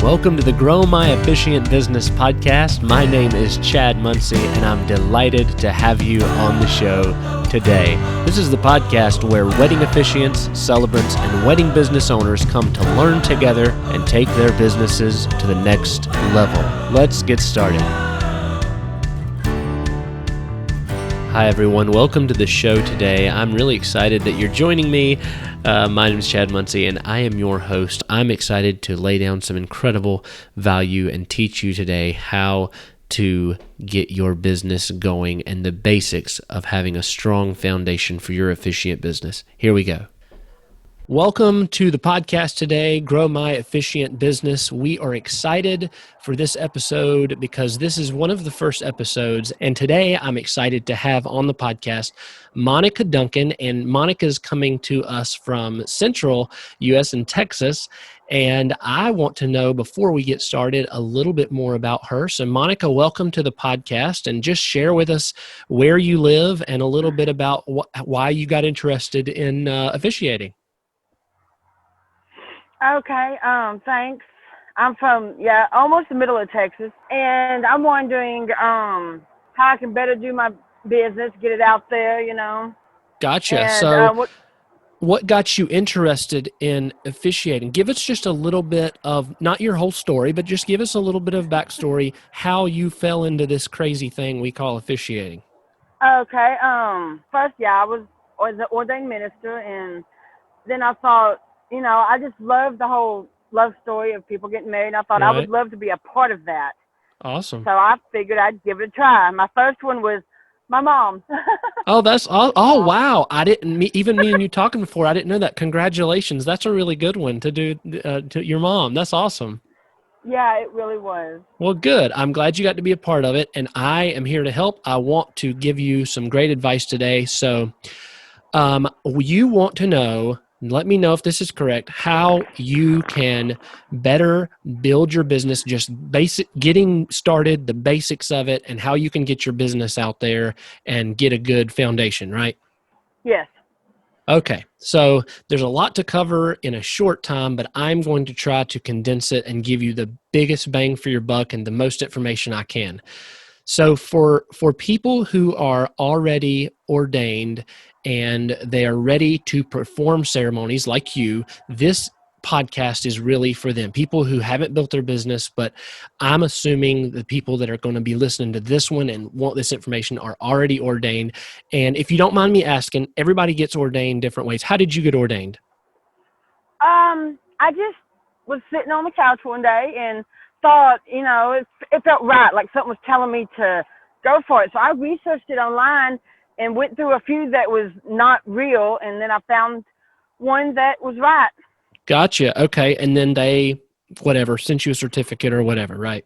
Welcome to the Grow My Officiant Business podcast. My name is Chad Muncie, and I'm delighted to have you on the show today. This is the podcast where wedding officiants, celebrants, and wedding business owners come to learn together and take their businesses to the next level. Let's get started. Hi, everyone. Welcome to the show today. I'm really excited that you're joining me. My name is Chad Muncie, and I am your host. I'm excited to lay down some incredible value and teach you today how to get your business going and the basics of having a strong foundation for your officiant business. Here we go. Welcome to the podcast today, Grow My Officiant Business. We are excited for this episode because this is one of the first episodes, and today I'm excited to have on the podcast Monica Duncan, and Monica's coming to us from Central U.S. in Texas, and I want to know, before we get started, a little bit more about her. So Monica, welcome to the podcast, and just share with us where you live and a little bit about why you got interested in officiating. Okay, thanks. I'm from, almost the middle of Texas, and I'm wondering how I can better do my business, get it out there, you know. Gotcha. And, so what got you interested in officiating? Give us just a little bit of, not your whole story, but just give us a little bit of backstory, how you fell into this crazy thing we call officiating. Okay, first, I was an ordained minister, and then I thought, you know, I just love the whole love story of people getting married. I thought I would love to be a part of that. Awesome. So I figured I'd give it a try. My first one was my mom. Oh, wow. I didn't, even me and you talking before, I didn't know that. Congratulations. That's a really good one to do to your mom. That's awesome. Yeah, it really was. Well, good. I'm glad you got to be a part of it, and I am here to help. I want to give you some great advice today. So you want to know, let me know if this is correct, how you can better build your business, just getting started, the basics of it, and how you can get your business out there and get a good foundation, right? Yes. Okay, so there's a lot to cover in a short time, but I'm going to try to condense it and give you the biggest bang for your buck and the most information I can. So for people who are already ordained and they are ready to perform ceremonies like you, this podcast is really for them. People who haven't built their business, but I'm assuming the people that are going to be listening to this one and want this information are already ordained. And if you don't mind me asking, everybody gets ordained different ways. How did you get ordained? I just was sitting on the couch one day and thought, you know, it felt right, like something was telling me to go for it. So I researched it online and went through a few that was not real, and then I found one that was right. Gotcha. Okay. And then they, sent you a certificate or whatever, right?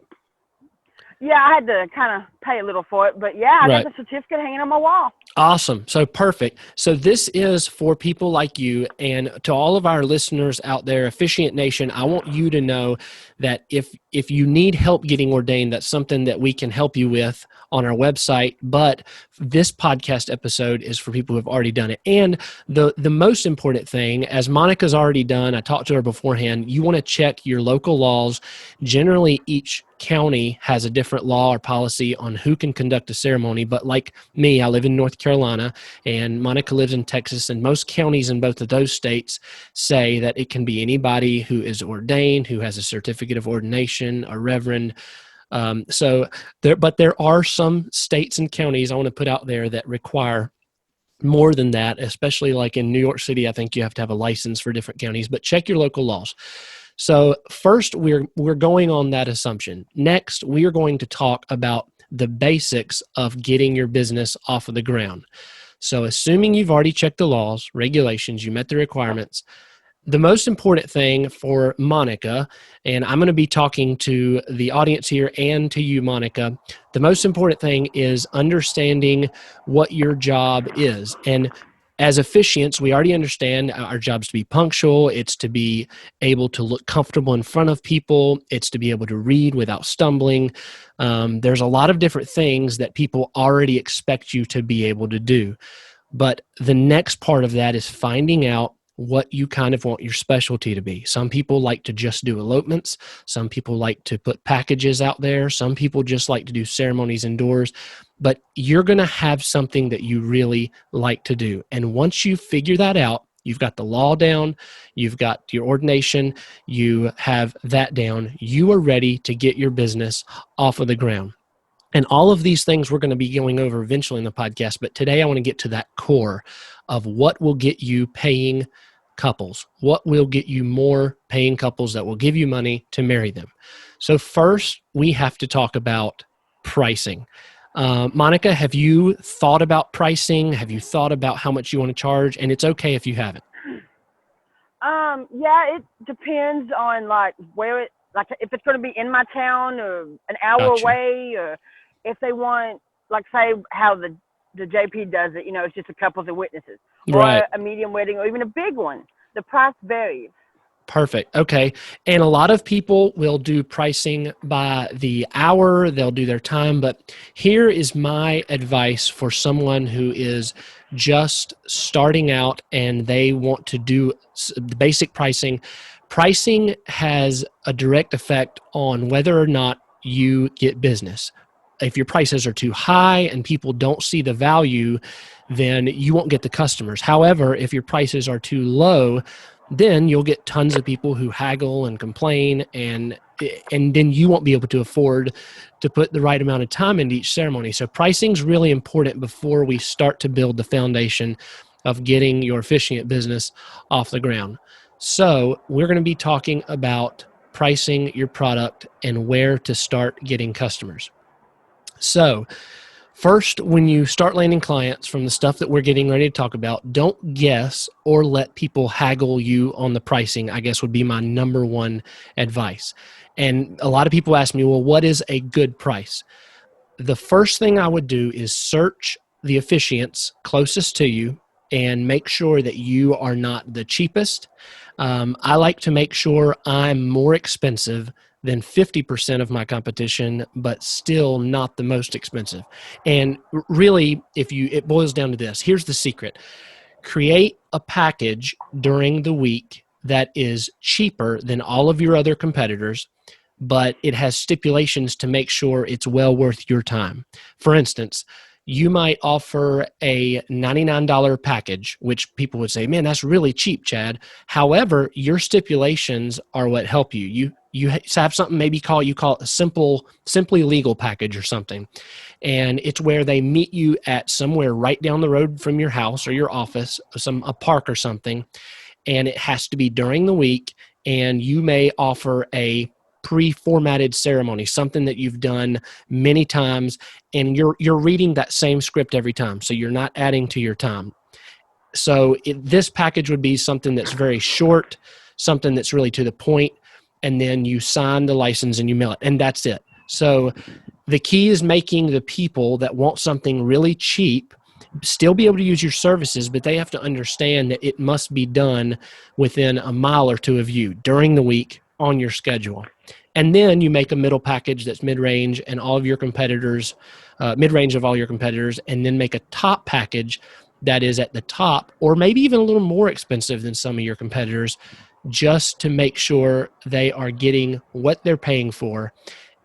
Yeah, I had to kind of pay a little for it, but I got the certificate hanging on my wall. Awesome. So perfect. So this is for people like you, and to all of our listeners out there, Officiant Nation, I want you to know that if you need help getting ordained, that's something that we can help you with on our website. But this podcast episode is for people who have already done it. And the most important thing, as Monica's already done, I talked to her beforehand, you want to check your local laws. Generally, each county has a different law or policy on who can conduct a ceremony. But like me, I live in North Carolina and Monica lives in Texas, and most counties in both of those states say that it can be anybody who is ordained, who has a certificate of ordination, a reverend. But there are some states and counties I want to put out there that require more than that, especially like in New York City. I think you have to have a license for different counties, but check your local laws. So first, we're going on that assumption. Next, we are going to talk about the basics of getting your business off of the ground. So assuming you've already checked the laws, regulations, you met the requirements, the most important thing for Monica, and I'm going to be talking to the audience here and to you, Monica, the most important thing is understanding what your job is. And as officiants, we already understand our job's to be punctual. It's to be able to look comfortable in front of people. It's to be able to read without stumbling. There's a lot of different things that people already expect you to be able to do. But the next part of that is finding out what you kind of want your specialty to be. Some people like to just do elopements. Some people like to put packages out there. Some people just like to do ceremonies indoors. But you're going to have something that you really like to do. And once you figure that out, you've got the law down, you've got your ordination, you have that down, you are ready to get your business off of the ground. And all of these things we're going to be going over eventually in the podcast, but today I want to get to that core of what will get you paying couples, what will get you more paying couples that will give you money to marry them. So first, we have to talk about pricing. Monica, have you thought about pricing? Have you thought about how much you want to charge? And it's okay if you haven't. Yeah, it depends on like where it, like if it's going to be in my town or an hour Gotcha. away, or if they want, like say how the JP does it, you know, it's just a couples and witnesses, Right. or a medium wedding, or even a big one. The price varies. Perfect. Okay. And a lot of people will do pricing by the hour, they'll do their time. But here is my advice for someone who is just starting out and they want to do the basic pricing. Pricing has a direct effect on whether or not you get business. If your prices are too high and people don't see the value, then you won't get the customers. However, if your prices are too low, then you'll get tons of people who haggle and complain, and then you won't be able to afford to put the right amount of time into each ceremony. So pricing is really important before we start to build the foundation of getting your officiant business off the ground. So we're going to be talking about pricing your product and where to start getting customers. So first, when you start landing clients from the stuff that we're getting ready to talk about, don't guess or let people haggle you on the pricing, I guess would be my number one advice. And a lot of people ask me, well, what is a good price? The first thing I would do is search the officiants closest to you and make sure that you are not the cheapest. I like to make sure I'm more expensive than 50% of my competition, but still not the most expensive. And really, it boils down to this. Here's the secret. Create a package during the week that is cheaper than all of your other competitors, but it has stipulations to make sure it's well worth your time. For instance, you might offer a $99 package, which people would say, man, that's really cheap, Chad. However, your stipulations are what help you. You have something maybe call it a simply legal package or something. And it's where they meet you at somewhere right down the road from your house or your office, a park or something. And it has to be during the week. And you may offer a pre-formatted ceremony, something that you've done many times, and you're reading that same script every time, so you're not adding to your time. So this package would be something that's very short, something that's really to the point, and then you sign the license and you mail it, and that's it. So the key is making the people that want something really cheap still be able to use your services, but they have to understand that it must be done within a mile or two of you during the week on your schedule. And then you make a middle package that's mid-range and all of your competitors, mid-range of all your competitors, and then make a top package that is at the top or maybe even a little more expensive than some of your competitors, just to make sure they are getting what they're paying for,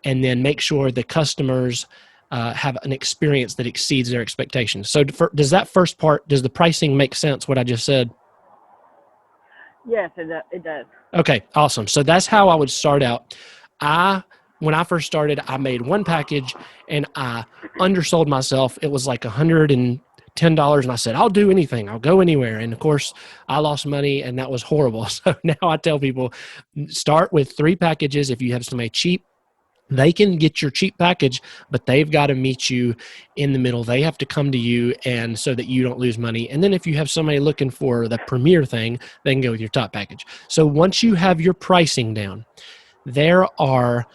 and then make sure the customers have an experience that exceeds their expectations. So does that first part, does the pricing make sense, what I just said? Yes, it does. Okay, awesome. So that's how I would start out. When I first started, I made one package and I undersold myself. It was like $110, and I said, I'll do anything. I'll go anywhere. And of course, I lost money, and that was horrible. So now I tell people, start with 3 packages. If you have somebody cheap, they can get your cheap package, but they've got to meet you in the middle. They have to come to you, and so that you don't lose money. And then if you have somebody looking for the premier thing, they can go with your top package. So once you have your pricing down, there are,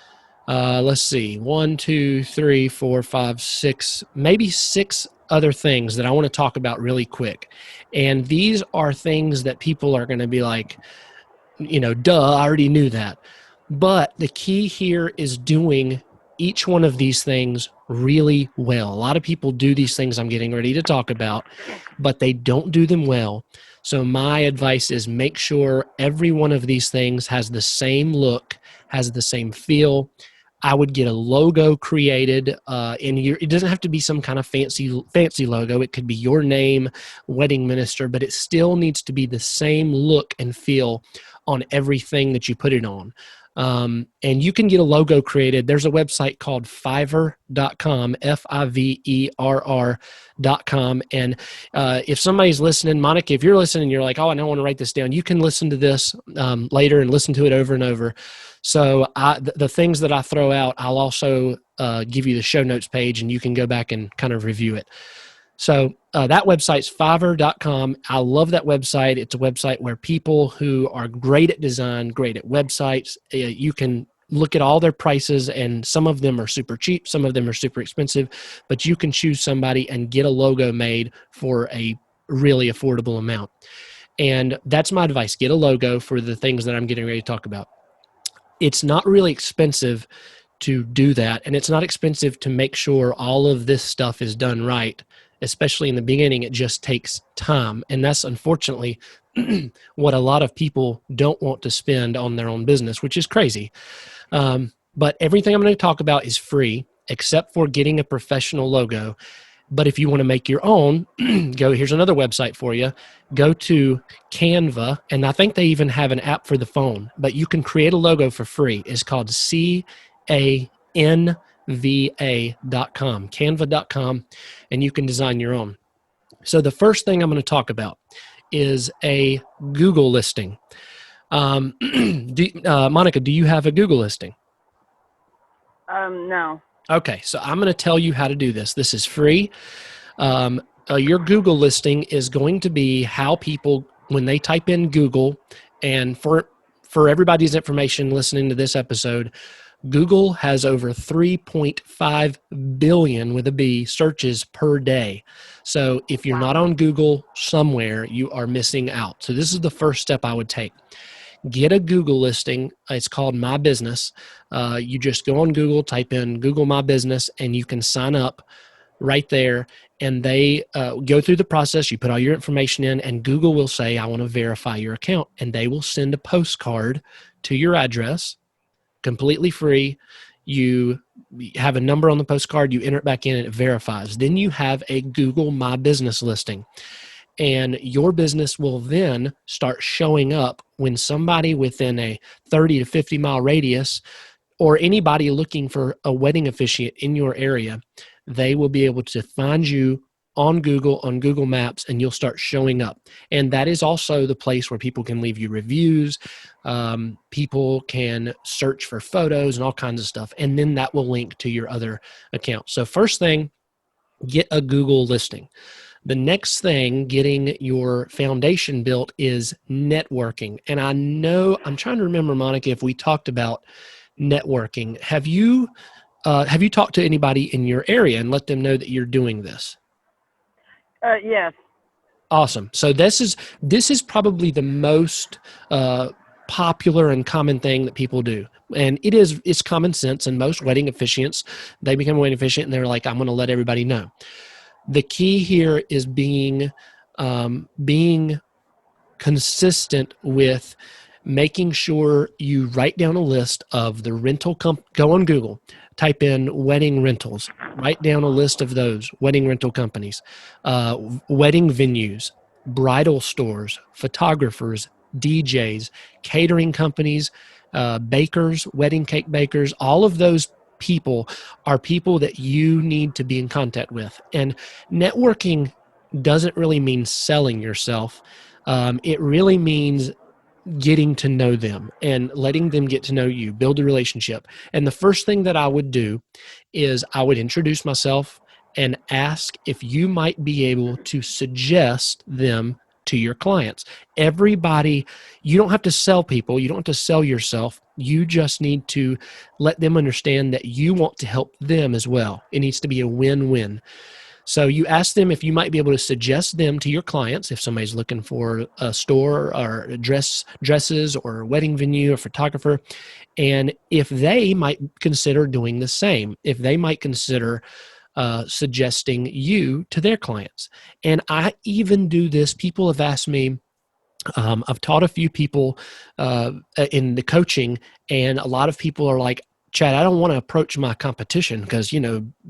let's see, 1, 2, 3, 4, 5, 6, maybe 6 other things that I want to talk about really quick. And these are things that people are going to be like, duh, I already knew that. But the key here is doing each one of these things really well. A lot of people do these things I'm getting ready to talk about, but they don't do them well. So my advice is make sure every one of these things has the same look, has the same feel. I would get a logo created, it doesn't have to be some kind of fancy logo. It could be your name, wedding minister, but it still needs to be the same look and feel on everything that you put it on. And you can get a logo created. There's a website called Fiverr.com, Fiverr.com. And if somebody's listening, Monica, if you're listening, you're like, oh, I don't want to write this down. You can listen to this later and listen to it over and over. So the things that I throw out, I'll also give you the show notes page, and you can go back and kind of review it. So that website's Fiverr.com. I love that website. It's a website where people who are great at design, great at websites, you can look at all their prices, and some of them are super cheap, some of them are super expensive, but you can choose somebody and get a logo made for a really affordable amount. And that's my advice. Get a logo for the things that I'm getting ready to talk about. It's not really expensive to do that, and it's not expensive to make sure all of this stuff is done right. Especially in the beginning, it just takes time. And that's unfortunately what a lot of people don't want to spend on their own business, which is crazy. But everything I'm going to talk about is free, except for getting a professional logo. But if you want to make your own, here's another website for you. Go to Canva, and I think they even have an app for the phone, but you can create a logo for free. It's called canva.com, and you can design your own. So the first thing I'm going to talk about is a Google listing. Monica, do you have a Google listing? No. Okay, so I'm going to tell you how to do this. This is free. Your Google listing is going to be how people, when they type in Google, and for everybody's information listening to this episode, Google has over 3.5 billion with a B searches per day. So if you're not on Google somewhere, you are missing out. So this is the first step I would take. Get a Google listing. It's called My Business. You just go on Google, type in Google My Business, and you can sign up right there. And they go through the process. You put all your information in, and Google will say, I want to verify your account. And they will send a postcard to your address, completely free. You have a number on the postcard, you enter it back in, and it verifies. Then you have a Google My Business listing. And your business will then start showing up when somebody within a 30 to 50 mile radius, or anybody looking for a wedding officiant in your area, they will be able to find you on Google Maps, and you'll start showing up. And that is also the place where people can leave you reviews. People can search for photos and all kinds of stuff. And then that will link to your other accounts. So first thing, get a Google listing. The next thing, getting your foundation built, is networking. And I know, I'm trying to remember, Monica, if we talked about networking. Have you talked to anybody in your area and let them know that you're doing this? Yes. Awesome. So this is probably the most popular and common thing that people do. And it's common sense. And most wedding officiants, they become a wedding officiant and they're like, I'm going to let everybody know. The key here is being consistent with making sure you write down a list of the rental go on Google, type in wedding rentals, write down a list of those wedding rental companies, wedding venues, bridal stores, photographers, DJs, catering companies, bakers, wedding cake bakers. All of those people are people that you need to be in contact with. And networking doesn't really mean selling yourself. It really means getting to know them and letting them get to know you, build a relationship. And the first thing that I would do is I would introduce myself and ask if you might be able to suggest them to your clients. Everybody, you don't have to sell people. You don't have to sell yourself. You just need to let them understand that you want to help them as well. It needs to be a win-win. So you ask them if you might be able to suggest them to your clients if somebody's looking for a store or dresses or a wedding venue or photographer, and if they might consider doing the same, if they might consider suggesting you to their clients. And I even do this. People have asked me, I've taught a few people in the coaching, and a lot of people are like, Chad, I don't want to approach my competition because,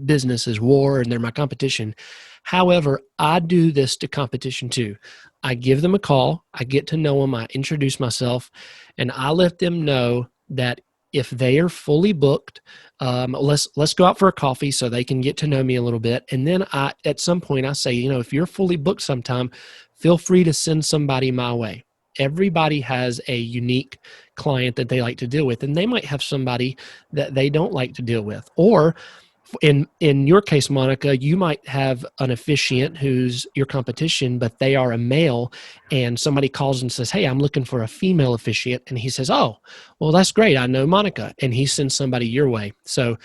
business is war and they're my competition. However, I do this to competition too. I give them a call, I get to know them, I introduce myself, and I let them know that if they are fully booked, let's go out for a coffee so they can get to know me a little bit. And then at some point I say, if you're fully booked sometime, feel free to send somebody my way. Everybody has a unique client that they like to deal with, and they might have somebody that they don't like to deal with. Or in your case, Monica, you might have an officiant who's your competition, but they are a male, and somebody calls and says, hey, I'm looking for a female officiant. And he says, oh, well, that's great. I know Monica. And he sends somebody your way. So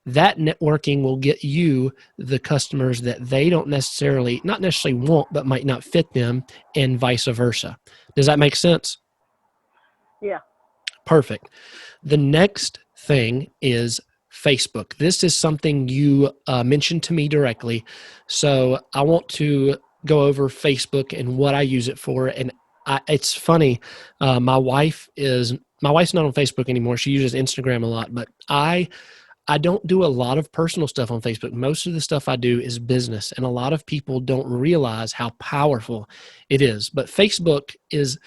that networking will get you the customers that they don't not necessarily want, but might not fit them, and vice versa. Does that make sense? Yeah. Perfect. The next thing is Facebook. This is something you mentioned to me directly. So I want to go over Facebook and what I use it for. And it's funny. My wife's not on Facebook anymore. She uses Instagram a lot, but I don't do a lot of personal stuff on Facebook. Most of the stuff I do is business, and a lot of people don't realize how powerful it is. But Facebook is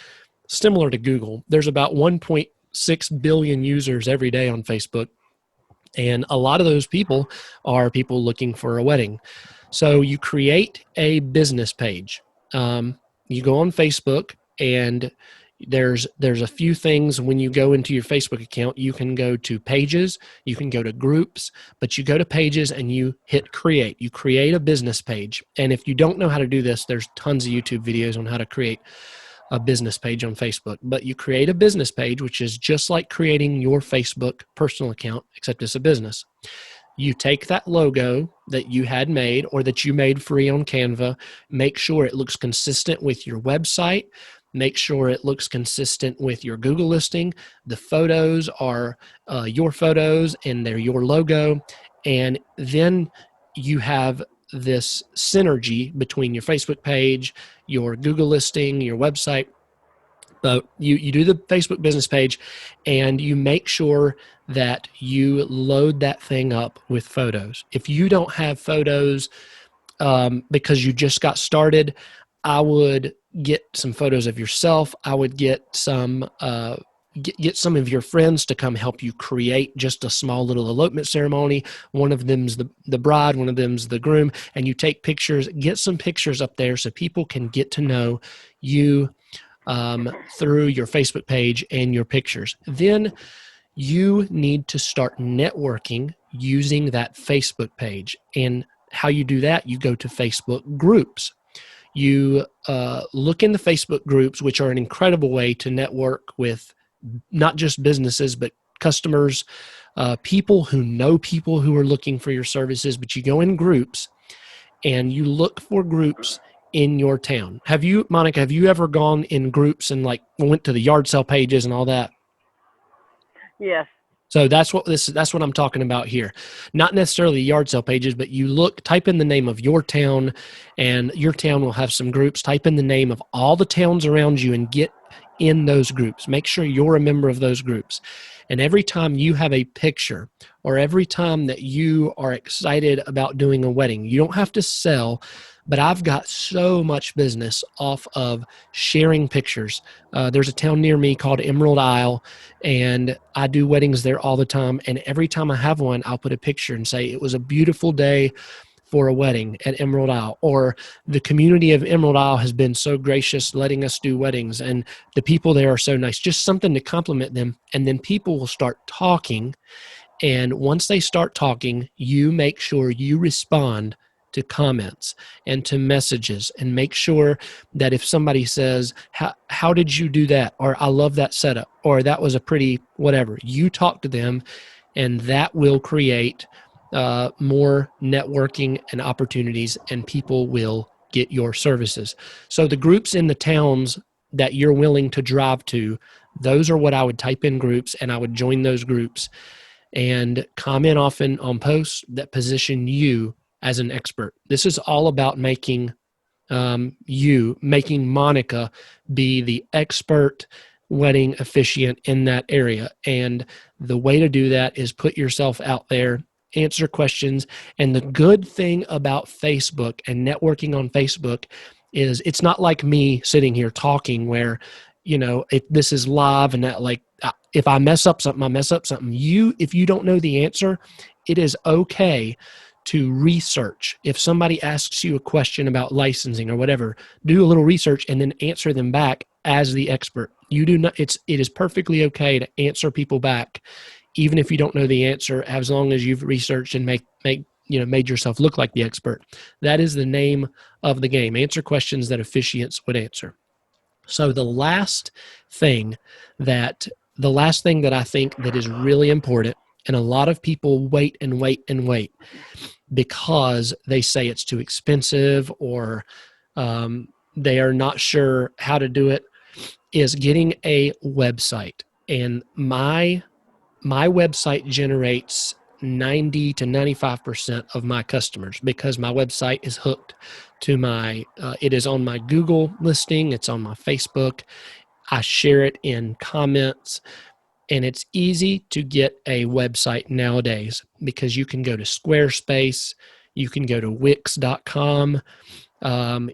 similar to Google. There's about 1.6 billion users every day on Facebook, and a lot of those people are people looking for a wedding. So you create a business page. You go on Facebook, and there's a few things when you go into your Facebook account. You can go to pages, you can go to groups, but you go to pages and you hit create. You create a business page. And if you don't know how to do this, there's tons of YouTube videos on how to create a business page on Facebook. But you create a business page, which is just like creating your Facebook personal account, except it's a business. You take that logo that you had made or that you made free on Canva, make sure it looks consistent with your website, make sure it looks consistent with your Google listing. The photos are your photos and they're your logo. And then you have this synergy between your Facebook page, your Google listing, your website. You do the Facebook business page, and you make sure that you load that thing up with photos. If you don't have photos because you just got started, I would get some photos of yourself. I would get some get some of your friends to come help you create just a small little elopement ceremony. One of them's the bride, one of them's the groom, and you take pictures. Get some pictures up there so people can get to know you through your Facebook page and your pictures. Then you need to start networking using that Facebook page. And how you do that, you go to Facebook groups. You look in the Facebook groups, which are an incredible way to network with not just businesses, but customers, people who know people who are looking for your services. But you go in groups and you look for groups in your town. Monica, have you ever gone in groups and like went to the yard sale pages and all that? Yes. So that's what I'm talking about here. Not necessarily yard sale pages, but you type in the name of your town, and your town will have some groups. Type in the name of all the towns around you and get in those groups. Make sure you're a member of those groups. And every time you have a picture, or every time that you are excited about doing a wedding, you don't have to sell, but I've got so much business off of sharing pictures. There's a town near me called Emerald Isle, and I do weddings there all the time. And every time I have one, I'll put a picture and say, it was a beautiful day for a wedding at Emerald Isle, or the community of Emerald Isle has been so gracious letting us do weddings, and the people there are so nice. Just something to compliment them. And then people will start talking. And once they start talking, you make sure you respond to comments and to messages, and make sure that if somebody says, how did you do that? Or I love that setup, or that was a pretty whatever, you talk to them, and that will create more networking and opportunities, and people will get your services. So the groups in the towns that you're willing to drive to, those are what I would type in groups, and I would join those groups and comment often on posts that position you as an expert. This is all about making you making Monica be the expert wedding officiant in that area. And the way to do that is put yourself out there, answer questions. And the good thing about Facebook and networking on Facebook is it's not like me sitting here talking where, this is live and that, like, if I mess up something, I mess up something. If you don't know the answer, it is okay to research. If somebody asks you a question about licensing or whatever, do a little research and then answer them back as the expert. You do not. It is perfectly okay to answer people back, even if you don't know the answer, as long as you've researched and made yourself look like the expert. That is the name of the game. Answer questions that officiants would answer. So the last thing that I think that is really important, and a lot of people wait and wait and wait because they say it's too expensive or they are not sure how to do it, is getting a website. And my website generates 90 to 95% of my customers because my website is hooked to it is on my Google listing. It's on my Facebook. I share it in comments, and it's easy to get a website nowadays because you can go to Squarespace, you can go to Wix.com,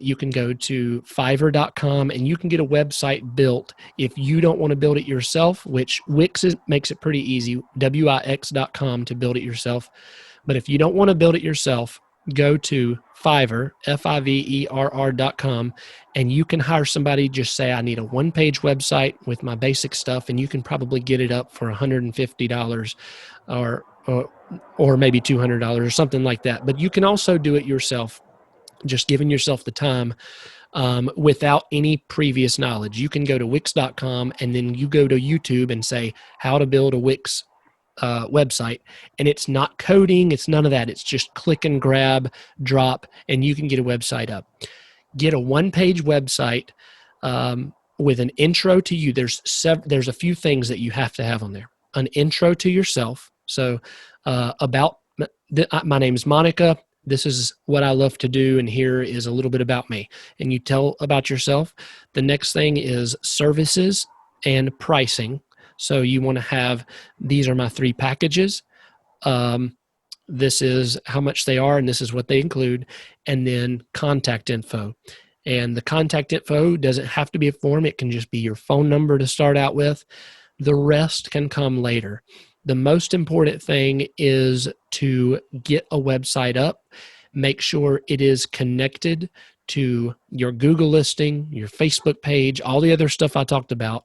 you can go to Fiverr.com, and you can get a website built. If you don't want to build it yourself, which Wix makes it pretty easy, Wix.com to build it yourself. But if you don't want to build it yourself, go to Fiverr, Fiverr.com, and you can hire somebody. Just say, I need a one-page website with my basic stuff, and you can probably get it up for $150 or maybe $200 or something like that. But you can also do it yourself, just giving yourself the time without any previous knowledge. You can go to Wix.com, and then you go to YouTube and say, how to build a Wix website, and it's not coding, it's none of that. It's just click and grab, drop, and you can get a website up. Get a one-page website with an intro to you. There's a few things that you have to have on there. An intro to yourself. So my name is Monica. This is what I love to do, and here is a little bit about me. And you tell about yourself. The next thing is services and pricing. So you want to have, these are my 3 packages. This is how much they are, and this is what they include. And then contact info. And the contact info doesn't have to be a form. It can just be your phone number to start out with. The rest can come later. The most important thing is to get a website up. Make sure it is connected to your Google listing, your Facebook page, all the other stuff I talked about.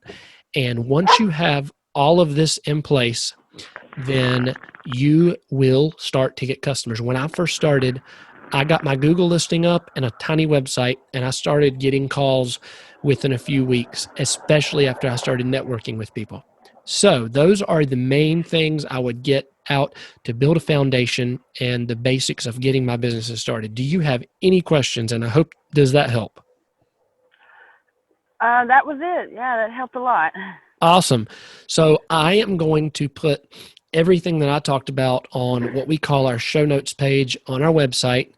And once you have all of this in place, then you will start to get customers. When I first started, I got my Google listing up and a tiny website, and I started getting calls within a few weeks, especially after I started networking with people. So those are the main things I would get out to build a foundation and the basics of getting my businesses started. Do you have any questions? And I hope, does that help? That was it. Yeah, that helped a lot. Awesome. So I am going to put everything that I talked about on what we call our show notes page on our website,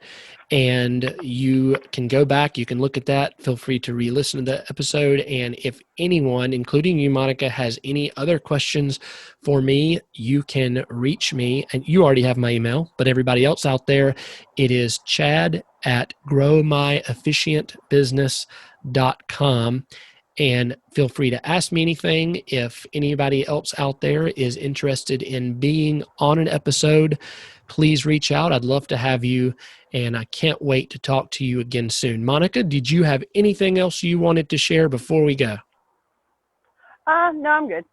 and you can go back, you can look at that. Feel free to re-listen to the episode. And if anyone, including you, Monica, has any other questions for me, you can reach me. And you already have my email, but everybody else out there, it is chad@growmyofficiantbusiness.com. And feel free to ask me anything. If anybody else out there is interested in being on an episode, please reach out. I'd love to have you, and I can't wait to talk to you again soon. Monica, did you have anything else you wanted to share before we go? No, I'm good.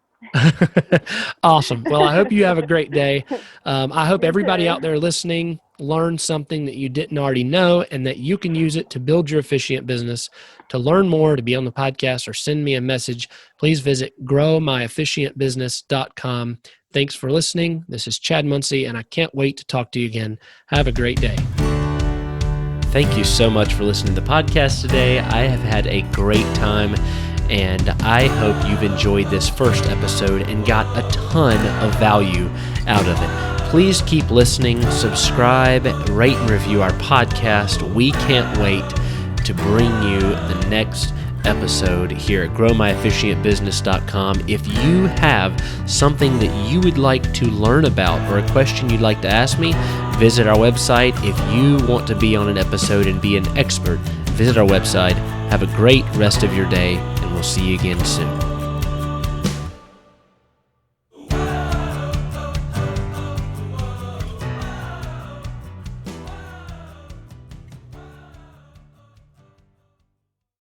Awesome. Well, I hope you have a great day. I hope everybody out there listening learned something that you didn't already know and that you can use it to build your officiant business. To learn more, to be on the podcast, or send me a message, please visit growmyofficiantbusiness.com. Thanks for listening. This is Chad Muncy, and I can't wait to talk to you again. Have a great day. Thank you so much for listening to the podcast today. I have had a great time, and I hope you've enjoyed this first episode and got a ton of value out of it. Please keep listening, subscribe, rate and review our podcast. We can't wait to bring you the next episode here at growmyofficiantbusiness.com. If you have something that you would like to learn about or a question you'd like to ask me, visit our website. If you want to be on an episode and be an expert, visit our website. Have a great rest of your day, and we'll see you again soon.